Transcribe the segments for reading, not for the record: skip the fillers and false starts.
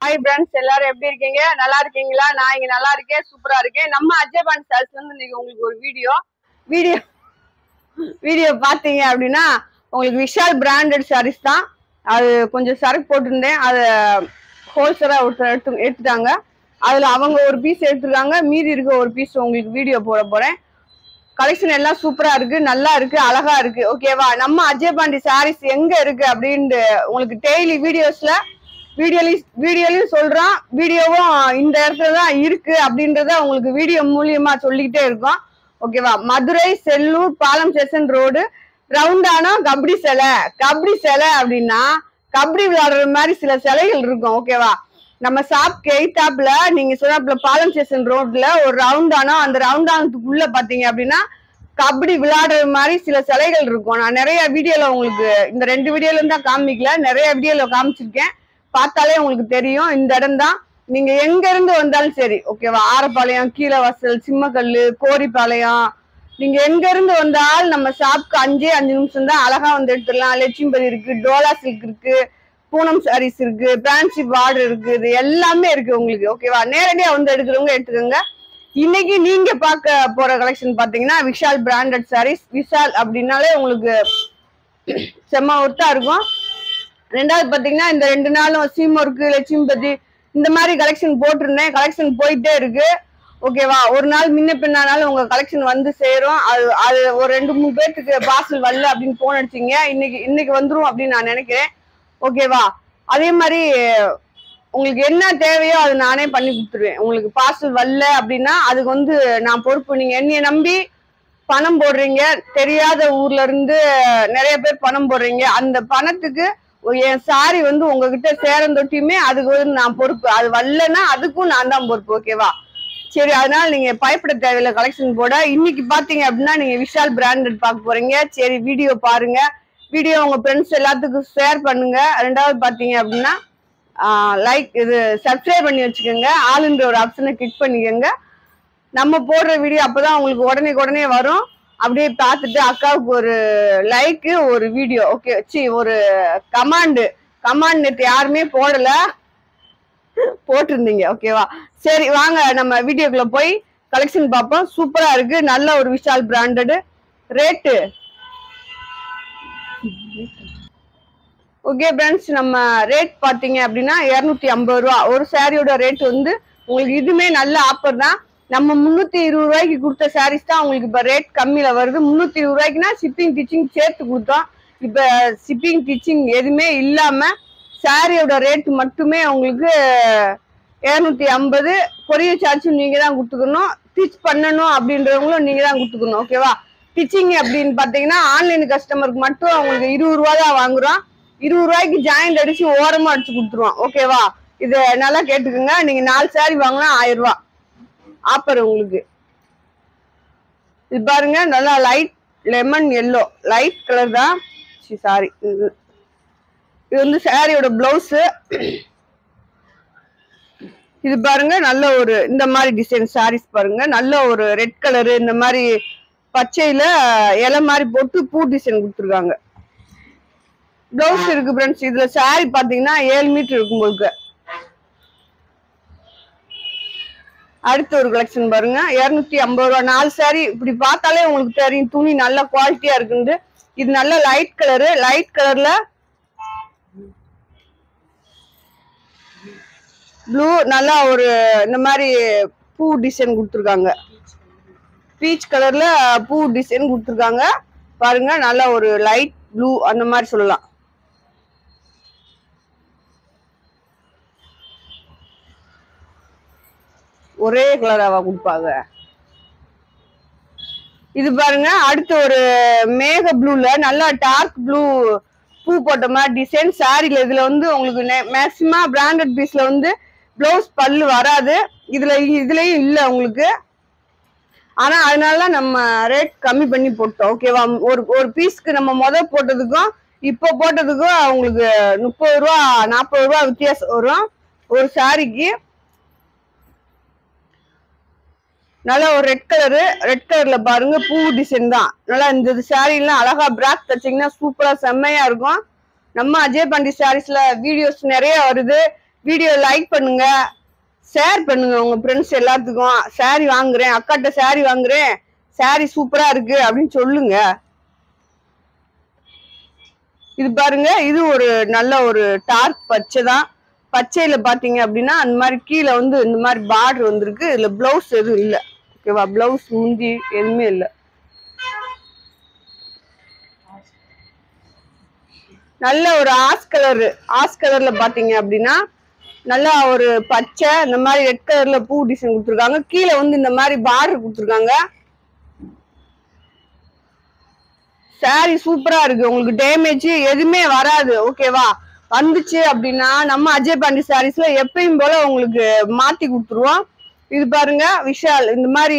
Hi friends, எல்லாரும் எப்படி இருக்கீங்க? நல்லா இருக்கீங்களா? நான் இங்க நல்லா இருக்கேன், சூப்பரா இருக்கேன். நம்ம அஜய் பாண்டி சாரீஸ்ல இருந்து இன்னைக்கு உங்களுக்கு ஒரு வீடியோ வீடியோ பாத்தீங்க அப்படின்னா உங்களுக்கு விஷால் பிராண்டட் சாரீஸ் தான். அது கொஞ்சம் சரக்கு போட்டிருந்தேன், அதை ஹோல்சேலா எடுத்துட்டாங்க. அதுல அவங்க ஒரு பீஸ் எடுத்துருக்காங்க, மீதி இருக்க ஒரு பீஸ் உங்களுக்கு வீடியோ போட போறேன். கலெக்ஷன் எல்லாம் சூப்பரா இருக்கு, நல்லா இருக்கு, அழகா இருக்கு. ஓகேவா? நம்ம அஜய் பாண்டி சாரீஸ் எங்க இருக்கு அப்படின்னு உங்களுக்கு டெய்லி வீடியோலயும் சொல்றோம், வீடியோவும் இந்த இடத்துல தான் இருக்கு அப்படின்றத உங்களுக்கு வீடியோ மூலியமா சொல்லிக்கிட்டே இருக்கோம். ஓகேவா? மதுரை செல்லூர் பாலம் ஸ்டேஷன் ரோடு ரவுண்டானா கபடி சிலை அப்படின்னா கபடி விளையாடுற மாதிரி சில சிலைகள் இருக்கும். ஓகேவா? நம்ம ஷாப்க்கு எய்தாப்ல நீங்க சொன்னாப்ல பாலம் ஸ்டேஷன் ரோட்ல ஒரு ரவுண்டானா, அந்த ரவுண்டானத்துக்குள்ள பாத்தீங்க அப்படின்னா கபடி விளையாடுற மாதிரி சில சிலைகள் இருக்கும். நான் நிறைய வீடியோல உங்களுக்கு இந்த 2 வீடியோல இருந்தா காமிக்கல, நிறைய வீடியோல காமிச்சிருக்கேன். பார்த்தாலே உங்களுக்கு தெரியும் இந்த இடம் தான். நீங்க எங்க இருந்து வந்தாலும் சரி, ஓகேவா? ஆரப்பாளையம், கீழவாசல், சிம்மக்கல்லு, கோரிப்பாளையம், நீங்க எங்க இருந்து வந்தாலும் நம்ம ஷாப்க்கு 5 நிமிஷம் தான், அழகா வந்து எடுத்துடலாம். லட்சுமிபதி இருக்கு, டோலா சில்க் இருக்கு, பூனம் சாரீஸ் இருக்கு, பிரான்சி பார்டர் இருக்கு, இது எல்லாமே இருக்கு உங்களுக்கு. ஓகேவா? நேரடியா வந்து எடுக்கிறவங்க எடுத்துக்கோங்க. இன்னைக்கு நீங்க பார்க்க போற கலெக்ஷன் பாத்தீங்கன்னா விஷால் பிராண்டட் சாரீஸ். விஷால் அப்படின்னாலே உங்களுக்கு செம்ம ஒர்த்தா இருக்கும். ரெண்டாவது பாத்தீங்கன்னா இந்த 2 நாளும் சீமொர்க்கு, லட்சுமிபதி இந்த மாதிரி கலெக்ஷன் போட்டிருந்தேன். கலெக்ஷன் போயிட்டே இருக்கு. ஓகேவா? ஒரு நாள் முன்ன பின்னாலும் உங்க கலெக்ஷன் வந்து சேரும். அது ஒரு 2-3 பேருக்கு பார்சல் வரல அப்படின்னு போன் அடிச்சிங்க, இன்னைக்கு வந்துரும் அப்படின்னு நான் நினைக்கிறேன். ஓகேவா? அதே மாதிரி உங்களுக்கு என்ன தேவையோ அது நானே பண்ணி கொடுத்துருவேன். உங்களுக்கு பார்சல் வரல அப்படின்னா அதுக்கு வந்து நான் பொறுப்பு. நீங்க என்னைய நம்பி பணம் போடுறீங்க, தெரியாத ஊர்ல இருந்து நிறைய பேர் பணம் போடுறீங்க, அந்த பணத்துக்கு என் சாரி வந்து உங்ககிட்ட சேரந்தொட்டியுமே அதுக்கு வந்து நான் பொறுப்பு. அது வரலன்னா அதுக்கும் நான் தான் பொறுப்பு. ஓகேவா? சரி, அதனால நீங்க பயப்பட தேவையில்லை கலெக்ஷன் போட. இன்னைக்கு பாத்தீங்க அப்படின்னா நீங்க விஷால் பிராண்டட் பார்க்க போறீங்க. சரி, வீடியோ பாருங்க, வீடியோ உங்க ஃப்ரெண்ட்ஸ் எல்லாத்துக்கும் ஷேர் பண்ணுங்க. ரெண்டாவது பாத்தீங்க அப்படின்னா இது சப்ஸ்கிரைப் பண்ணி வச்சுக்கோங்க, ஆளுன்ற ஒரு ஆப்ஷனை கிளிக் பண்ணிக்கோங்க. நம்ம போடுற வீடியோ அப்பதான் உங்களுக்கு உடனே வரும். அப்படியே பார்த்துட்டு அக்காவுக்கு ஒரு லைக்கு, ஒரு வீடியோ ஓகே ஒரு கமாண்ட் நேற்று யாருமே போட்டிருந்தீங்க. ஓகேவா? சரி, வாங்க நம்ம வீடியோக்குள்ள போய் கலெக்ஷன் பார்ப்போம். சூப்பரா இருக்கு, நல்ல ஒரு Vishal branded. Rate okay friends, நம்ம ரேட் பாத்தீங்க அப்படின்னா 250 ரூபா ஒரு சாரியோட ரேட் வந்து உங்களுக்கு. இதுமே நல்ல ஆஃபர் தான். நம்ம 320 ரூபாய்க்கு கொடுத்த சாரீஸ் தான் உங்களுக்கு இப்ப ரேட் கம்மியில வருது. 320 ரூபாய்க்குனா ஷிப்பிங் டீச்சிங் சேர்த்து கொடுத்தோம். இப்ப ஷிப்பிங் டீச்சிங் எதுவுமே இல்லாம சாரியோட ரேட் மட்டுமே உங்களுக்கு 250. கொரியர் சார்ஜும் நீங்க தான் கொடுத்துக்கணும். ஸ்டிச் பண்ணணும் அப்படின்றவங்களும் நீங்க தான் கொடுத்துக்கணும். ஓகேவா? ஸ்டிச்சிங் அப்படின்னு பாத்தீங்கன்னா ஆன்லைன் கஸ்டமருக்கு மட்டும் உங்களுக்கு 20 ரூபா தான் வாங்குறோம். 20 ரூபாய்க்கு ஜாயிண்ட் அடிச்சு ஓரமா அடிச்சு கொடுத்துருவோம். ஓகேவா? இத நல்லா கேட்டுக்கோங்க. நீங்க 4 சாரி வாங்கினா 1000 ரூபாய் ஆஃபர் உங்களுக்கு. இது பாருங்க, நல்லா light lemon yellow, light colour தான். சாரி, இது வந்து சாரியோட பிளவுஸ். இது பாருங்க, நல்ல ஒரு இந்த மாதிரி டிசைன் சாரீஸ் பாருங்க, நல்ல ஒரு ரெட் கலரு, இந்த மாதிரி பச்சையில இலை மாதிரி போட்டு பூ டிசைன் கொடுத்துருக்காங்க. பிளவுஸ் இருக்கு ஃப்ரெண்ட்ஸ். இதுல சாரி பாத்தீங்கன்னா 7 மீட்டர் இருக்கும் உங்களுக்கு. அடுத்த ஒரு கலெக்ஷன் பாருங்க, 250 ரூபா 4 சாரி. இப்படி பார்த்தாலே உங்களுக்கு தெரியும் துணி நல்ல குவாலிட்டியா இருக்குன்னு. இது நல்ல லைட் கலரு, லைட் கலர்ல ப்ளூ, நல்லா ஒரு இந்த மாதிரி பூ டிசைன் கொடுத்துருக்காங்க. பீச் கலர்ல பூ டிசைன் கொடுத்துருக்காங்க பாருங்க. நல்ல ஒரு லைட் ப்ளூ அந்த மாதிரி சொல்லலாம். ஒரே கலராவா கொடுப்பாங்க. இது பாருங்க, அடுத்து ஒரு மேக ப்ளூல நல்லா டார்க் ப்ளூ பூ போட்ட மாதிரி டிசைன் சாரில. இதுல வந்து உங்களுக்கு மேக்சிமம் பிராண்டட் பீஸ்ல வந்து பிளவுஸ் பல்லு வராது. இதுலயும் இல்ல உங்களுக்கு. ஆனா அதனால நம்ம ரேட் கம்மி பண்ணி போட்டோம். ஓகேவா? ஒரு பீஸ்க்கு நம்ம போட்டதுக்கும் இப்போ போட்டதுக்கும் உங்களுக்கு 30 ரூபா 40 ரூபா வித்தியாசம் வரும் ஒரு சாரிக்கு. நல்லா ஒரு ரெட் கலர்ல பாருங்க பூ டிசைன் தான். நல்லா இந்த சாரி எல்லாம் அழகா பிராக் தச்சிங்கன்னா சூப்பரா செம்மையா இருக்கும். நம்ம அஜய் பாண்டி சாரீஸ்ல வீடியோஸ் நிறைய வருது. வீடியோ லைக் பண்ணுங்க, ஷேர் பண்ணுங்க உங்க ஃப்ரெண்ட்ஸ் எல்லாத்துக்கும். சாரி வாங்குறேன், அக்காட்ட சாரி வாங்குறேன், சாரி சூப்பரா இருக்கு அப்படின்னு சொல்லுங்க. இது பாருங்க, இது ஒரு நல்ல ஒரு டார்க் பச்சை தான். பச்சையில பாத்தீங்க அப்படின்னா அந்த மாதிரி கீழே வந்து இந்த மாதிரி பார்டர் வந்திருக்கு. இதுல பிளவுஸ் எதுவும் இல்லை. ஓகேவா? பிளவுஸ் முந்தி எதுவுமே இல்லை. நல்ல ஒரு ஆஷ் கலர்ல பாத்தீங்க அப்படின்னா நல்லா ஒரு பச்சை, இந்த மாதிரி ரெட் கலர்ல பூ டிசைன் கொடுத்துருக்காங்க. கீழே வந்து இந்த மாதிரி பார்டர் கொடுத்துருக்காங்க. சாரி சூப்பரா இருக்கு, உங்களுக்கு டேமேஜ் எதுவுமே வராது. ஓகேவா? வந்துச்சு அப்படின்னா நம்ம அஜய் பாண்டி சாரீஸ்ல எப்பயும் போல உங்களுக்கு மாத்தி கொடுத்துருவோம். இது பாருங்க, விஷால் இந்த மாதிரி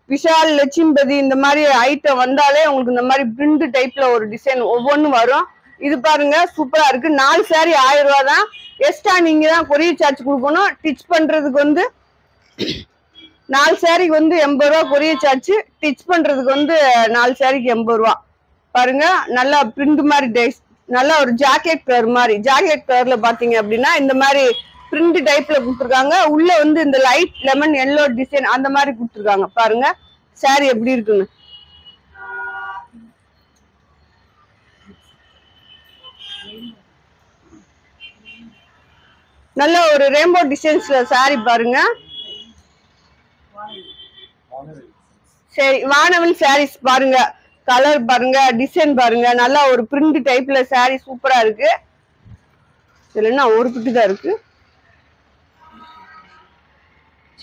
விஷால் லட்சுமிபதி இந்த மாதிரி ஐட்டம் வந்தாலே உங்களுக்கு இந்த மாதிரி பிரிண்ட் டைப்ல ஒரு டிசைன் ஒவ்வொன்றும் வரும். இது பாருங்க சூப்பரா இருக்கு. 4 சாரி 1000 ரூபா தான். எக்ஸ்ட்ரா நீங்க தான் கொரியர் சார்ஜ் கொடுக்கணும். டிச் பண்றதுக்கு வந்து 4 சாரிக்கு வந்து 80 ரூபா கொரியர் சார்ஜ். டிச் பண்றதுக்கு வந்து 4 சாரிக்கு 80 ரூபா. பாருங்க, நல்லா பிரிண்ட் மாதிரி நல்லா ஒரு ஜாக்கெட் கலர் மாதிரி, ஜாக்கெட் கலர்ல பாத்தீங்க அப்படின்னா இந்த மாதிரி பிரிண்ட் டைப்ல கொடுத்துருக்காங்க. உள்ள வந்து இந்த லைட் லெமன் எல்லோ டிசைன் அந்த மாதிரி கொடுத்துருக்காங்க. பாருங்க சாரி எப்படி இருக்குன்னு. நல்ல ஒரு ரெயின்போ டிசைன்ஸ்ல சாரி பாருங்க. சரி, வானவில் சாரீஸ் பாருங்க, கலர் பாருங்க, டிசைன் பாருங்க, நல்லா ஒரு பிரிண்ட் டைப்ல சாரி சூப்பரா இருக்கு. இதுல என்ன ஒரு குட்டி தான் இருக்கு.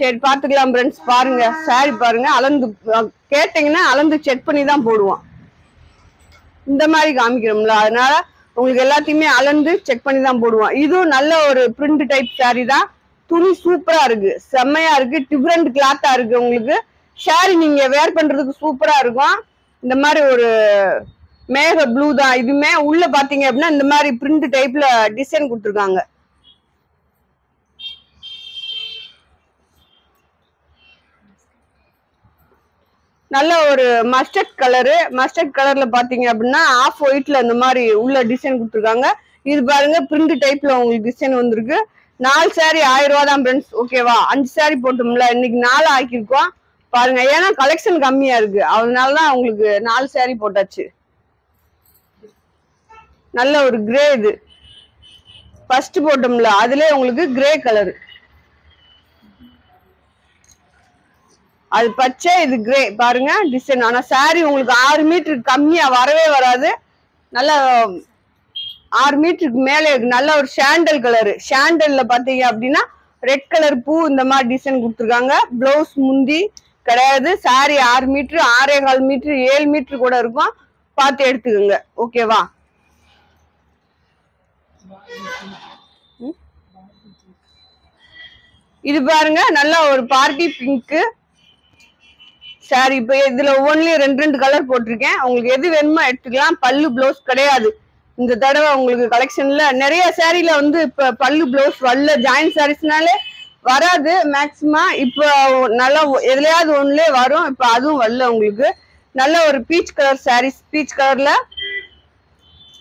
சரி பாத்துக்கலாம் ஃப்ரெண்ட்ஸ். பாருங்க சாரி பாருங்க, அளந்து கேட்டீங்கன்னா அளந்து செக் பண்ணி தான் போடுவோம். இந்த மாதிரி காமிக்கிறோம்ல, அதனால உங்களுக்கு எல்லாத்தையுமே அளந்து செக் பண்ணி தான் போடுவோம். இதுவும் நல்ல ஒரு பிரிண்ட் டைப் சாரி தான். துணி சூப்பரா இருக்கு, செம்மையா இருக்கு, டிஃப்ரெண்ட் கிளாத்தா இருக்கு. உங்களுக்கு சாரி நீங்க வேர் பண்றதுக்கு சூப்பரா இருக்கும். இந்த மாதிரி ஒரு மேக ப்ளூ தான் இதுமே. உள்ள பாத்தீங்க அப்படின்னா இந்த மாதிரி பிரிண்ட் டைப்ல டிசைன் கொடுத்துருக்காங்க. நல்ல ஒரு மஸ்டர்ட் கலர்ல பாத்தீங்க அப்படின்னா ஆஃப் ஒயிட்ல இந்த மாதிரி உள்ள டிசைன் கொடுத்துருக்காங்க. இது பாருங்க பிரிண்ட் டைப்ல உங்களுக்கு டிசைன் வந்திருக்கு. 4 சாரி 1000 ரூபா தான் ஃப்ரெண்ட்ஸ். ஓகேவா? 5 சாரி போட்டோம்ல, இன்னைக்கு 4 ஆக்கிருக்கோம் பாருங்க. ஏன்னா கலெக்ஷன் கம்மியா இருக்கு, அதனாலதான் உங்களுக்கு 4 சாரி போட்டாச்சு. நல்ல ஒரு கிரே, இது ஃபர்ஸ்ட் போட்டோம்ல அதுல உங்களுக்கு கிரே கலர், அது பச்சை, இது கிரே. பாருங்க டிசைன். ஆனா சாரி உங்களுக்கு 6 மீட்டருக்கு கம்மியா வரவே வராது. நல்ல 6 மீட்டருக்கு மேலே இருக்கு. நல்ல ஒரு சாண்டல் கலரு. சாண்டல்ல பாத்தீங்க அப்படின்னா ரெட் கலர் பூ இந்த மாதிரி டிசைன் கொடுத்துருக்காங்க. பிளவுஸ் முந்தி கிடையாது. சாரி 6 மீட்டர், 6.25 மீட்டர், 7 மீட்டர் கூட இருக்கும். பார்த்து எடுத்துக்கோங்க. ஓகேவா? இது பாருங்க, நல்ல ஒரு பார்ட்டி பிங்க் சாரி. இப்ப இதுல ஒவ்வொன்றுலயும் 2 கலர் போட்டிருக்கேன். உங்களுக்கு எது வேணுமோ எடுத்துக்கலாம். பல்லு பிளவுஸ் கிடையாது இந்த தடவை. உங்களுக்கு கலெக்ஷன்ல நிறைய சாரில வந்து இப்ப பல்லு பிளவுஸ் வரல. ஜாயின் சாரீஸ்னாலே வராது மேக்சிமம். இப்ப நல்லா எதுலயாவது ஒண்ணுலே வரும். இப்ப அதுவும் வரல உங்களுக்கு. நல்ல ஒரு பீச் கலர் சாரீஸ். பீச் கலர்ல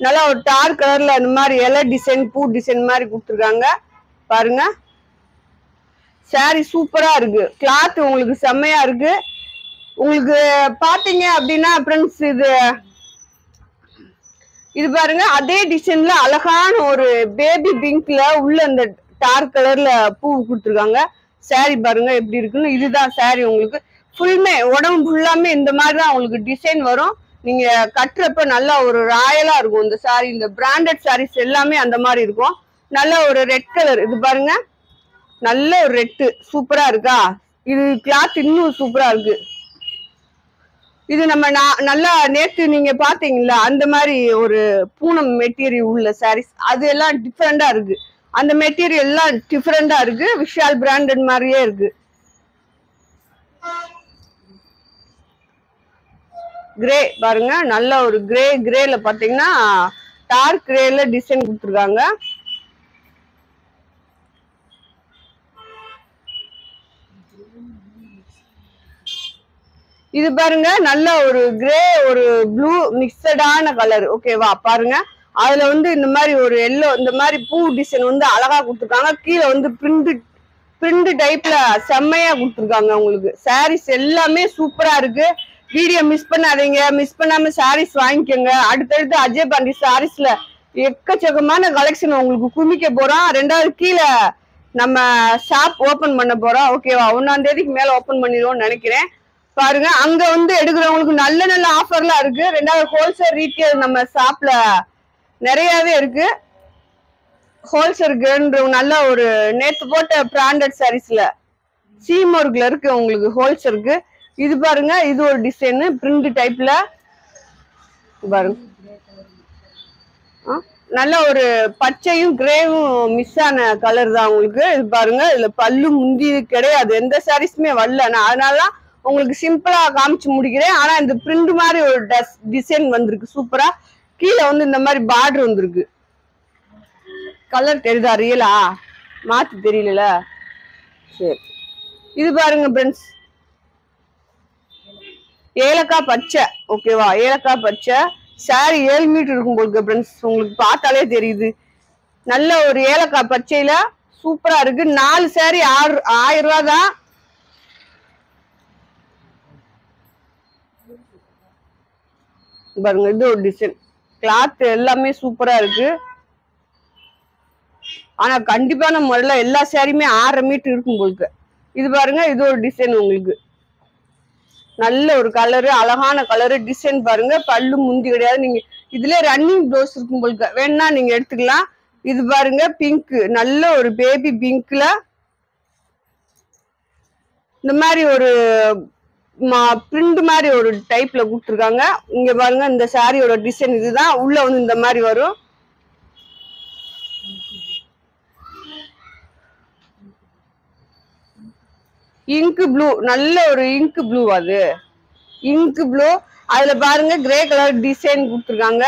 நல்லா ஒரு டார்க் கலர்ல இந்த மாதிரி இலை டிசைன், பூ டிசைன் மாதிரி கொடுத்துருக்காங்க. பாருங்க சாரி சூப்பரா இருக்கு. கிளாத் உங்களுக்கு செம்மையா இருக்கு. உங்களுக்கு பாத்தீங்க அப்படின்னா ஃப்ரெண்ட்ஸ், இது பாருங்க அதே டிசைன்ல அழகான ஒரு பேபி பிங்க்ல உள்ள இந்த டார்க் கலர்ல பூ கொடுத்துருக்காங்க. சாரி பாருங்க எப்படி இருக்குன்னு. இதுதான் சாரி. உங்களுக்கு ஃபுல்மே உடம்பு ஃபுல்லாமே இந்த மாதிரி தான் உங்களுக்கு டிசைன் வரும். நீங்க கட்டுறப்ப நல்லா ஒரு ராயலா இருக்கும் இந்த சாரி. இந்த பிராண்டட் சாரீஸ் எல்லாமே அந்த மாதிரி இருக்கும். நல்ல ஒரு ரெட் கலர். இது பாருங்க, நல்ல ஒரு ரெட்டு சூப்பரா இருக்கா. இது கிளாத் இன்னும் சூப்பரா இருக்கு. இது நம்ம நல்லா நேற்று நீங்க பாத்தீங்களா அந்த மாதிரி ஒரு பூனம் மெட்டீரியல் உள்ள சாரீஸ், அது எல்லாம் டிஃப்ரெண்டா இருக்கு. அந்த மெட்டீரியல் எல்லாம் டிஃப்ரெண்டா இருக்கு. விஷால் பிராண்டட் மாதிரியே இருக்கு. கிரே பாருங்க, நல்ல ஒரு கிரேல பாத்தீங்கன்னா டார்க் கிரேல டிசைன் கொடுத்துருக்காங்க. இது பாருங்க நல்ல ஒரு கிரே ஒரு ப்ளூ மிக்சடான கலர். ஓகேவா? பாருங்க அதுல வந்து இந்த மாதிரி ஒரு எல்லோ இந்த மாதிரி பூ டிசைன் வந்து அழகா கொடுத்துருக்காங்க. கீழே வந்து பிரிண்ட் டைப்ல செம்மையா கொடுத்துருக்காங்க. உங்களுக்கு சாரீஸ் எல்லாமே சூப்பரா இருக்கு. வீடியோ மிஸ் பண்ணாதீங்க. மிஸ் பண்ணாம சாரீஸ் வாங்கிக்கோங்க. அடுத்தடுத்து அஜய் பாண்டி சாரீஸ்ல எக்கச்சக்கமான கலெக்ஷன் உங்களுக்கு குமிக்க போறோம். ரெண்டாவது கீழே நம்ம ஷாப் ஓபன் பண்ண போறோம். ஓகேவா? 1ஆம் தேதிக்கு மேல ஓபன் பண்ணிடுவோம்னு நினைக்கிறேன். பாருங்க, அங்க வந்து எடுக்கிறவங்களுக்கு நல்ல நல்ல ஆஃபர்லாம் இருக்கு. ரெண்டாவது ஹோல்சேல் ரீட்டெயில் நம்ம ஷாப்ல நிறையவே இருக்கு. ஹோல்சேலுக்கு நல்ல ஒரு நேத்து போட்ட பிராண்டட் சாரீஸ்ல சீமோர்க்ல இருக்கு உங்களுக்கு ஹோல்சேலுக்கு. இது பாருங்க, இது ஒரு டிசைன் பிரிண்ட் டைப்ல பாருங்க. நல்ல ஒரு பச்சையும் கிரேவும் மிஸ் ஆன கலர் தான் உங்களுக்கு. இது பாருங்க, இதுல பல்லு முந்தி கிடையாது, எந்த சாரீஸுமே வரல. நான் அதனாலதான் உங்களுக்கு சிம்பிளா காமிச்சு முடிக்கிறேன். ஆனா இந்த பிரிண்ட் மாதிரி ஒரு டிசைன் வந்திருக்கு சூப்பரா. கீழே வந்து இந்த மாதிரி பார்டர் வந்திருக்கு. கலர் தெரியுதா? ரியலா மாத்தி தெரியல. சரி, இது பாருங்க ஃப்ரெண்ட்ஸ், ஏலக்காய் பச்சை. ஓகேவா? ஏலக்காய் பச்சை சாரி 7 மீட்டர் இருக்கும் போது ஃப்ரெண்ட்ஸ், உங்களுக்கு பார்த்தாலே தெரியுது. நல்ல ஒரு ஏலக்காய் பச்சையில சூப்பரா இருக்கு. 4 சாரி 1000 ரூபா தான். பாருங்க, இது ஒரு டிசைன். கிளாத் எல்லாமே சூப்பரா இருக்கு. ஆனா கண்டிப்பான முறையில எல்லா சாரியுமே 6.5 மீட்டர் இருக்கும் போலுக்கு. இது பாருங்க, இது ஒரு டிசைன் உங்களுக்கு. நல்ல ஒரு கலரு, அழகான கலரு. டிசைன் பாருங்க, பல்லு முந்தி கிடையாது. நீங்க இதுல ரன்னிங் ப்ளவுஸ் இருக்கும் போலுக்கு, வேணா நீங்க எடுத்துக்கலாம். இது பாருங்க, பிங்க், நல்ல ஒரு பேபி பிங்க்ல இந்த மாதிரி ஒரு பிரிண்ட் மாதிரி ஒரு டைப்ல கொடுத்துருக்காங்க. இங்க பாருங்க, இந்த சாரியோட டிசைன் இதுதான். உள்ள வந்து இந்த மாதிரி வரும். இங்க் ப்ளூ, நல்ல ஒரு இங்க் ப்ளூ. அது இங்க் ப்ளூ. அதுல பாருங்க கிரே கலர் டிசைன் கொடுத்துருக்காங்க.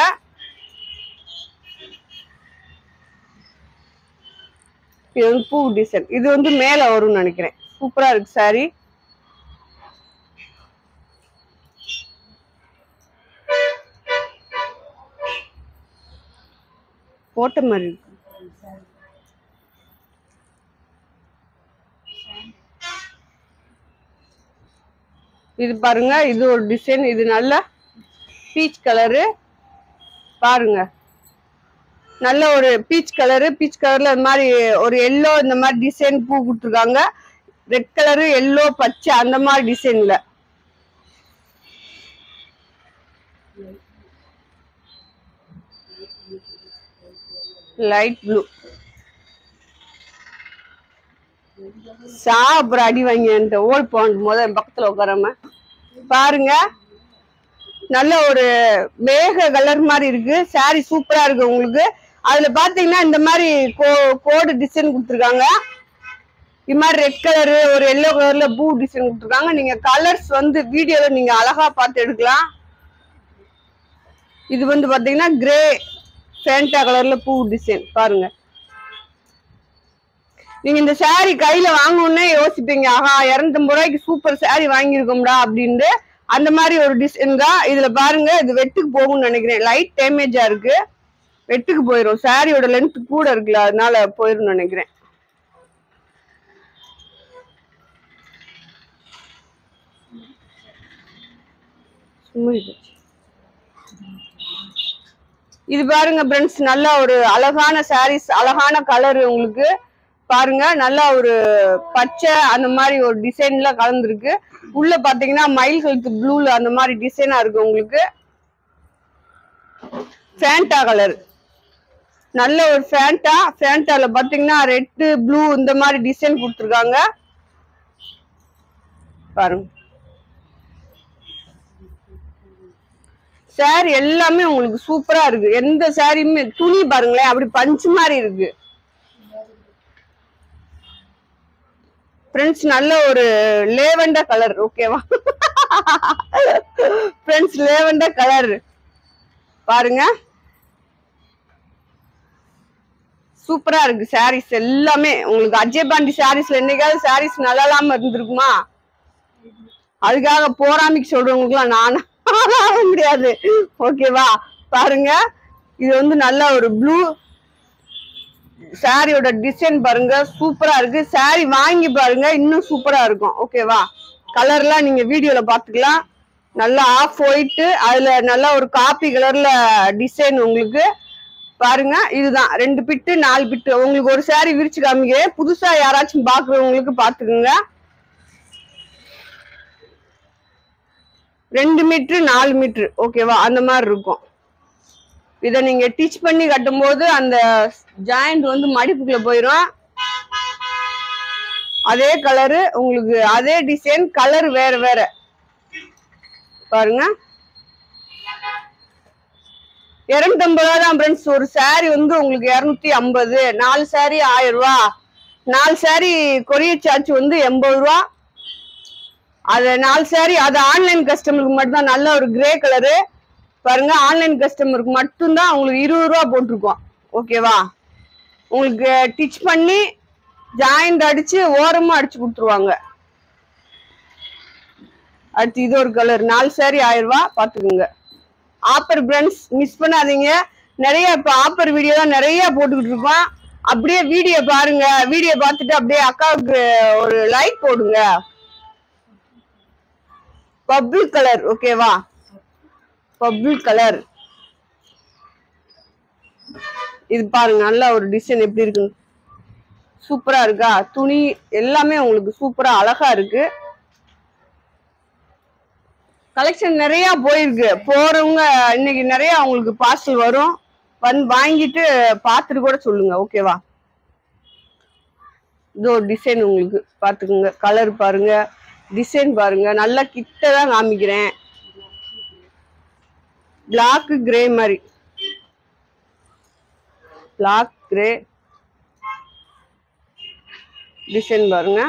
இது வந்து பூ டிசைன். இது வந்து மேல வரும்னு நினைக்கிறேன். சூப்பரா இருக்கு சாரி. போட்ட மாதிரி இருக்கு. இது பாருங்க, இது ஒரு டிசைன். இது நல்ல பீச் கலரு. பாருங்க, நல்ல ஒரு பீச் கலரு. பீச் கலர்ல இந்த மாதிரி ஒரு எல்லோ இந்த மாதிரி டிசைன் பூ கொடுத்துருக்காங்க. ரெட் கலரு, எல்லோ, பச்சை அந்த மாதிரி டிசைன்ல. Light blue. சாப்பிட அடி வாங்கிட்டு ஓல் போன முதல் பக்கத்துல உட்காராம பாருங்க. நல்ல ஒரு மேக கலர் மாதிரி இருக்கு. சாரி சூப்பரா இருக்கு உங்களுக்கு. அதுல பாத்தீங்கன்னா இந்த மாதிரி கோடு டிசைன் கொடுத்துருக்காங்க. இது மாதிரி ரெட் கலரு, ஒரு எல்லோ கலர்ல பூ டிசைன் கொடுத்துருக்காங்க. நீங்க கலர்ஸ் வந்து வீடியோல நீங்க அழகா பார்த்து எடுக்கலாம். இது வந்து பாத்தீங்கன்னா கிரே ஃபேண்டா கலர்ல பூ டிசைன். பாருங்க, நீங்க இந்த சாரி கையில வாங்கணும்னே யோசிப்பீங்க, ஆஹா 250 ரூபாய்க்கு சூப்பர் சாரி வாங்கியிருக்கோம்டா அப்படின்னு. அந்த மாதிரி ஒரு டிசைன் தான். இதுல பாருங்க, இது வெட்டுக்கு போகும்னு நினைக்கிறேன். லைட் டேமேஜா இருக்கு, வெட்டுக்கு போயிடும். சாரியோட லென்த் கூட இருக்குல்ல, அதனால போயிடும் நினைக்கிறேன். இது பாருங்க ஃப்ரெண்ட்ஸ், நல்ல ஒரு அழகான சாரீஸ், அழகான கலர் உங்களுக்கு. பாருங்க, நல்லா ஒரு பச்சை அந்த மாதிரி ஒரு டிசைன்ல கலந்துருக்கு. உள்ள பாத்தீங்கன்னா மயில் கழுத்து ப்ளூல அந்த மாதிரி டிசைனா இருக்கு உங்களுக்கு. ஃபேண்டா கலர், நல்ல ஒரு ஃபேண்டால பாத்தீங்கன்னா ரெட் ப்ளூ இந்த மாதிரி டிசைன் கொடுத்துருக்காங்க. பாருங்க, சாரி எல்லாமே உங்களுக்கு சூப்பரா இருக்கு. எந்த சாரியுமே துணி பாருங்களேன், அப்படி பஞ்சு மாதிரி இருக்கு ஃப்ரெண்ட்ஸ். நல்ல ஒரு லேவெண்டர் கலர். ஓகேவா ஃப்ரெண்ட்ஸ், லேவெண்டர் கலர் பாருங்க, சூப்பரா இருக்கு. சாரீஸ் எல்லாமே உங்களுக்கு அஜய் பாண்டி சாரீஸ்ல என்னைக்காவது சாரீஸ் நல்லா இல்லாம இருந்திருக்குமா? அதுக்காக போராமிக்கு சொல்றவங்களுக்கு எல்லாம் நானும் முடியாது. ஓகேவா? பாருங்க, இது வந்து நல்ல ஒரு ப்ளூ சாரியோட டிசைன் பாருங்க, சூப்பரா இருக்கு. சாரி வாங்கி பாருங்க, இன்னும் சூப்பரா இருக்கும். ஓகேவா? கலர்லாம் நீங்க வீடியோல பாத்துக்கலாம். நல்லா ஆஃப் ஒயிட், அதுல நல்லா ஒரு காப்பி கலர்ல டிசைன் உங்களுக்கு பாருங்க. இதுதான் 2 பிட்டு 4 பிட்டு. உங்களுக்கு ஒரு சாரி விரிச்சு காமிக்க, புதுசா யாராச்சும் பாக்குறவங்களுக்கு பாத்துக்குங்க. 2 மீட்டர் 4 மீட்டர் ஓகேவா, அந்த மாதிரி இருக்கும். இத நீங்க டிச் பண்ணி கட்டும் போது அந்த ஜாயிண்ட் வந்து மடிப்புக்குள்ள போயிடும். அதே கலரு உங்களுக்கு, அதே டிசைன், கலர் வேற வேற பாருங்க. 250 ரூபா தான் ஃப்ரெண்ட்ஸ். ஒரு சாரி வந்து உங்களுக்கு 250. 4 சாரி 1000 ரூபா. 4 சாரி கொரியர் சார்ஜ் வந்து 80 ரூபா. அது 4 சாரி, அது ஆன்லைன் கஸ்டமருக்கு மட்டும் தான். நல்ல ஒரு கிரே கலரு பாருங்க. ஆன்லைன் கஸ்டமருக்கு மட்டும்தான் உங்களுக்கு 20 ரூபா போட்டிருக்கோம். ஓகேவா? உங்களுக்கு டிச் பண்ணி ஜாயிண்ட் அடிச்சு ஓரமா அடிச்சு கொடுத்துருவாங்க. அடுத்து இது ஒரு கலர். 4 சாரி 1000 ரூபா. பாத்துக்கோங்க. ஆப்பர் ஃப்ரெண்ட்ஸ், மிஸ் பண்ணாதீங்க. நிறைய இப்ப ஆப்பர் வீடியோ தான் நிறைய போட்டுக்கிட்டு இருக்கோம். அப்படியே வீடியோ பாருங்க. வீடியோ பார்த்துட்டு அப்படியே அக்காவுக்கு ஒரு லைக் போடுங்க. பர்பிள் கலர் ஓகேவா? பர்பிள் கலர் இது பாருங்க. நல்ல ஒரு டிசைன் எப்படி இருக்கு, சூப்பரா இருக்கா? துணி எல்லாமே உங்களுக்கு சூப்பரா அழகா இருக்கு. கலெக்ஷன் நிறைய போயிருக்கு. போறவங்க இன்னைக்கு நிறைய உங்களுக்கு பார்சல் வரும். வந்து வாங்கிட்டு பார்த்துட்டு கூட சொல்லுங்க. ஓகேவா? இது ஒரு டிசைன் உங்களுக்கு பாத்துக்குங்க. கலர் பாருங்க, டிசைன் பாருங்க. நல்லா கிட்ட தான் காமிக்கிறேன். பிளாக் கிரே மாதிரி, பிளாக் கிரே டிசைன் பாருங்க.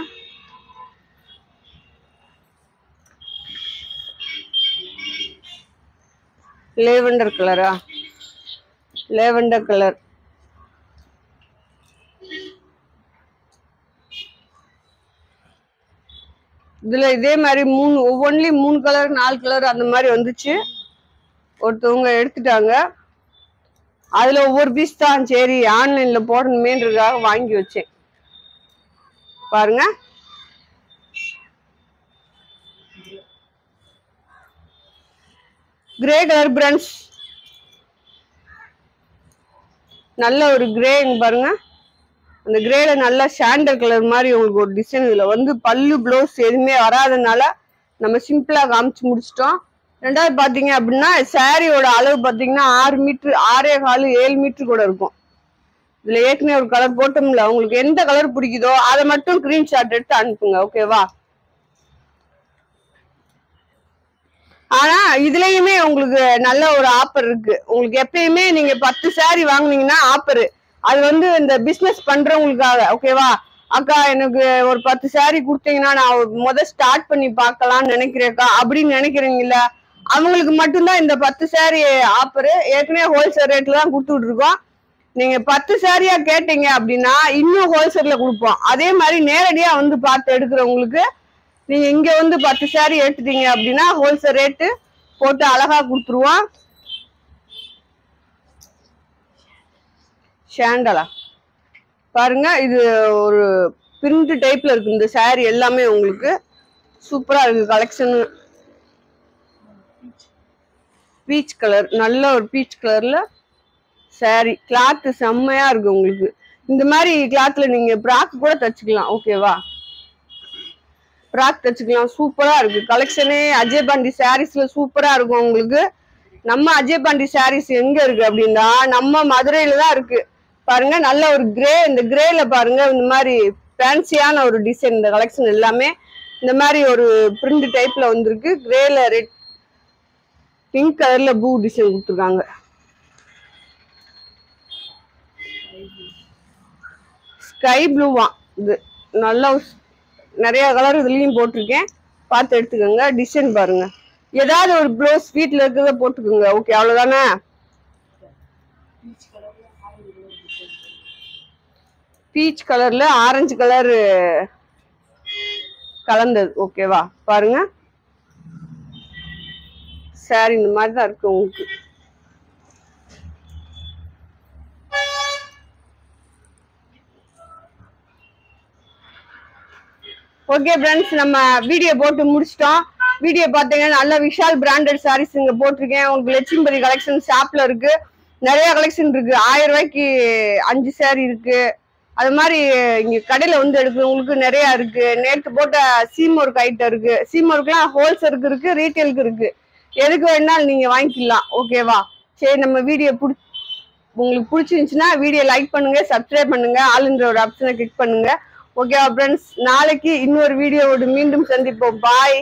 லேவெண்டர் கலரா? Lavender colour. இதுல இதே மாதிரி ஒவ்வொன்றிலும் 3 கலர் 4 கலர் அந்த மாதிரி வந்துச்சு. ஒருத்தவங்க எடுத்துட்டாங்க. அதுல ஒவ்வொரு பீஸ் தான் சரி ஆன்லைன்ல போடணுமேன்றதுக்காக வாங்கி வச்சேன். பாருங்க. கிரே கலர் ஃப்ரெண்ட்ஸ், நல்ல ஒரு கிரே பாருங்க. அந்த கிரேல நல்ல சாண்டல் கலர் மாதிரி உங்களுக்கு ஒரு டிசைன். இதுல வந்து பல்லு பிளவுஸ் எதுவுமே வராதனால நம்ம சிம்பிளா காமிச்சு முடிச்சிட்டோம். ரெண்டாவது பாத்தீங்க அப்படின்னா சாரியோட அளவு பாத்தீங்கன்னா 6 மீட்டர் 6.25 7 மீட்டர் கூட இருக்கும். இதுல ஏற்கனவே ஒரு கலர் போட்டோம்ல, உங்களுக்கு எந்த கலர் பிடிக்குதோ அதை மட்டும் ஸ்கிரீன்ஷாட் எடுத்து அனுப்புங்க. ஓகேவா? ஆனா இதுலயுமே உங்களுக்கு நல்ல ஒரு ஆஃபர் இருக்கு. உங்களுக்கு எப்பயுமே நீங்க 10 சாரி வாங்குனீங்கன்னா ஆஃபர். அது வந்து இந்த பிசினஸ் பண்றவங்களுக்காக. ஓகேவா? அக்கா எனக்கு ஒரு 10 சாரி கொடுத்தீங்கன்னா நான் ஸ்டார்ட் பண்ணி பார்க்கலாம்னு நினைக்கிறேக்கா அப்படின்னு நினைக்கிறீங்கல்ல, அவங்களுக்கு மட்டும்தான் இந்த 10 சாரி ஆஃபர். ஏற்கனவே ஹோல்சேல் ரேட்ல தான் கொடுத்துட்டு இருக்கோம். நீங்க 10 சாரியா கேட்டீங்க அப்படின்னா இன்னும் ஹோல்சேல்ல கொடுப்போம். அதே மாதிரி நேரடியா வந்து பார்த்து எடுக்கிறவங்களுக்கு நீங்க இங்க வந்து 10 சாரி எடுத்துட்டீங்க அப்படின்னா ஹோல்சேல் ரேட்டு போட்டு அழகா கொடுத்துருவோம். ஷாண்டலா பாருங்க. இது ஒரு பிரிண்ட் டைப்ல இருக்கு. இந்த சாரி எல்லாமே உங்களுக்கு சூப்பரா இருக்கு. கலெக்ஷன் பீச் கலர், நல்ல ஒரு பீச் கலர்ல சாரி. கிளாத் செம்மையா இருக்கு உங்களுக்கு. இந்த மாதிரி கிளாத்ல நீங்க பிராக் கூட தச்சுக்கலாம். ஓகேவா? பிராக் தச்சுக்கலாம். சூப்பரா இருக்கு கலெக்ஷனே. அஜய் பாண்டி சாரீஸ்ல சூப்பரா இருக்கும் உங்களுக்கு. நம்ம அஜய் பாண்டி சாரீஸ் எங்க இருக்கு அப்படின்னா நம்ம மதுரையில தான் இருக்கு. பாருங்க. நல்ல ஒரு கிரே. இந்த கிரேல பாருங்க இந்த மாதிரி ஃபேன்சியான ஒரு டிசைன். இந்த கலெக்ஷன் எல்லாமே இந்த மாதிரி ஒரு பிரிண்ட் டைப்ல வந்திருக்கு. கிரேல ரெட் பிங்க் கலர்ல ப்ளூ டிசைன் கொடுத்துருக்காங்க. ஸ்கை ப்ளூவா இது. நல்லா நிறைய கலர் இதுலயும் போட்டிருக்கேன். பார்த்து எடுத்துக்கோங்க. டிசைன் பாருங்க. ஏதாவது ஒரு ப்ளவுஸ் வீட்டுல இருக்கிறத போட்டுக்கோங்க. ஓகே, அவ்வளவுதானே? பீச் கலர்ல ஆரஞ்சு கலர் கலந்தது. ஓகேவா? பாருங்க. சாரி இந்த மாதிரி தான் இருக்கு உங்களுக்கு. ஓகே ஃப்ரெண்ட்ஸ், நம்ம வீடியோ போட்டு முடிச்சிட்டோம். வீடியோ பார்த்தீங்கன்னா நல்ல விஷால் பிராண்டட் சாரீஸ் இங்க போட்டிருக்கேன். உங்களுக்கு லட்சுமிபதி கலெக்ஷன் ஷாப்ல இருக்கு. நிறைய கலெக்ஷன் இருக்கு. 1000 ரூபாய்க்கு 5 சாரி இருக்கு. அது மாதிரி இங்க கடையில வந்து எடுக்கிறவங்களுக்கு நிறைய இருக்கு. நேற்று போட்ட சீம் ஒர்க் ஐட்டம் இருக்கு. சீம் ஒர்க்லாம் ஹோல்சேலுக்கு இருக்கு, ரீட்டைலுக்கு இருக்கு. எதுக்கு வேணாலும் நீங்க வாங்கிக்கலாம். ஓகேவா? சரி, நம்ம வீடியோ உங்களுக்கு பிடிச்சிருந்துச்சுன்னா வீடியோ லைக் பண்ணுங்க, சப்ஸ்கிரைப் பண்ணுங்க, ஆளுன்ற ஒரு ஆப்ஷனை கிளிக் பண்ணுங்க. ஓகேவா ஃப்ரெண்ட்ஸ்? நாளைக்கு இன்னொரு வீடியோவோட மீண்டும் சந்திப்போம். பாய்.